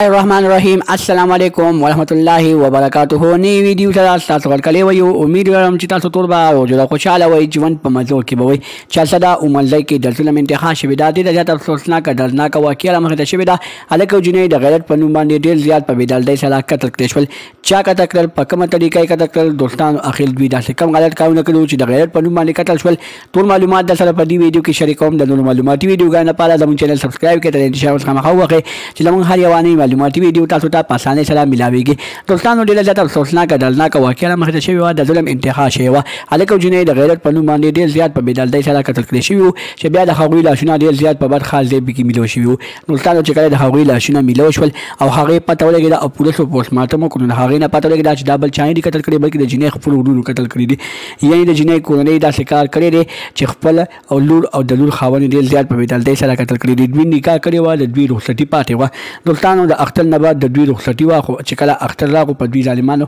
الرحمن الرحیم السلام علیکم ورحمت الله وبرکاته. نی ویډیو سره تاسو ورکړی وایو. امید لرم چې تاسو ټول به او جوړه خوشاله وئ، ژوند په مزو کې به وئ. چې صدا عمرځای کې د ظلم انتها شوې ده، د زیات افسوسناک دردناک واقعه رامخته شوې ده. هلک او جنۍ د غیرت په نوم باندې ډېر زیات په بېدلدۍ سره قتل کړای شول. چا قتل کړل، په کومه طریقه یې قتل کړل، دوستانو اخر دوی داسې کوم غلط کارونه کړي چې د غیرت په نوم باندې قتل شول. ټول معلومات در سره په دې ویډیو کې شریکوم. د نورو معلوماتي ویډیوګانو لپاره زموږ چینل سبسکرایب کړئ، د انتشار څخه مخه ووهئ چې زموږ هر یوه معلوماتي ویډیو تاسو ته په اسانۍ سره ملاویږي. دوستانو ډېره زیاته افسوسناکه دردناکه واقعه رامخته شوې وه، د ظلم انتها شوې وه. هلک او جنۍ د غیرت په نوم باندې ډېر زیات په بېدلدۍ سره قتل کړای شوي وو، چې بیا د هغوی لاشونه ډېر زیات په بد خاص ځای کې میلو شوي وو. دوستانو چې کله د هغوی لاشونه میلو شول او هغې پته ولګېده او پولیسو پوسټمارټم وکړو، نو د هغې نه پته ولګېده چې دا بل چا نه دي قتل کړي، بلکې د جنۍ خپلو ورونو قتل کړي دي. یعنې د جنۍ کورنۍ داسې کار کړی دی چې خپل او لور او د لور خاوند ډېر زیات په بېدلدۍ سره قتل کړي دي. دوی نکاح کړې وه، د دوی رخصتي پاتې وه. دوستانو د اختر نه بعد د دوی رخصتي وه، خو چې کله اختر راغو په دوی ظالمانو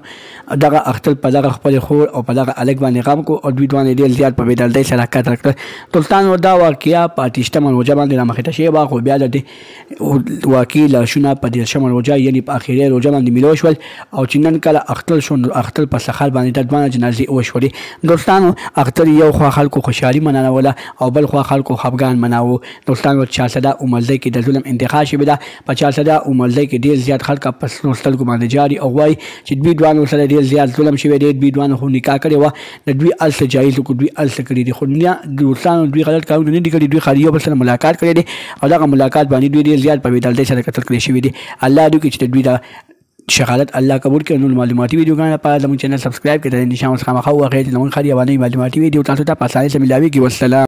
دغه اختر په دغه خپل خور او په دغه هلک باندې غم کو او دوی دواړه ډېر زیات په بېدلدۍ سره قتل کړل. دوستانو دا واقعه په 28مه روژه باندې رامخته شوې وه، خو بیا د دې واقعي لاشونه په 30مه روژه یعنې په اخري روژه باندې میلو شول. او چې نن کله اختر شو، نو اختر په سهار باندې د دواړه جنازې وشولې. دوستانو اختر یو خوا خلکو خوشحالي مناوله او بل خوا خلکو خفګان مناوه. دوستانو چارسده عمرځای کې د ظلم انتها شوې ده. په چارسده عمرځای کې ډېر زیات خلک په سرو سترګو باندې جاري او وایي چې دوی دوانو سره ډېر زیات ظلم شوی دی. دوی دوانو خو نکاح کړې وه، د دوی هر څه جایز وکړو، دوی هر څه کړي دي، خو دوستانو دوی غلط کارونه نه دي کړي. دوی خالي یو بل سره ملاقات کړی دی او دغه ملاقات باندې دوی ډېر زیات په بېدلدۍ سره قتل کړی شوي دي. الله دې وکړي چې د دوی د شغالت الله قبول کړي. نور معلوماتي ویډیوګانو لپاره زموږ چینل سبسکرایب کړئ، د نشان څخه مخه ووهئ چې زموږ هر یوه معلوماتي ویډیو تاسو ته په اسانۍ سره ملاویږي. والسلام.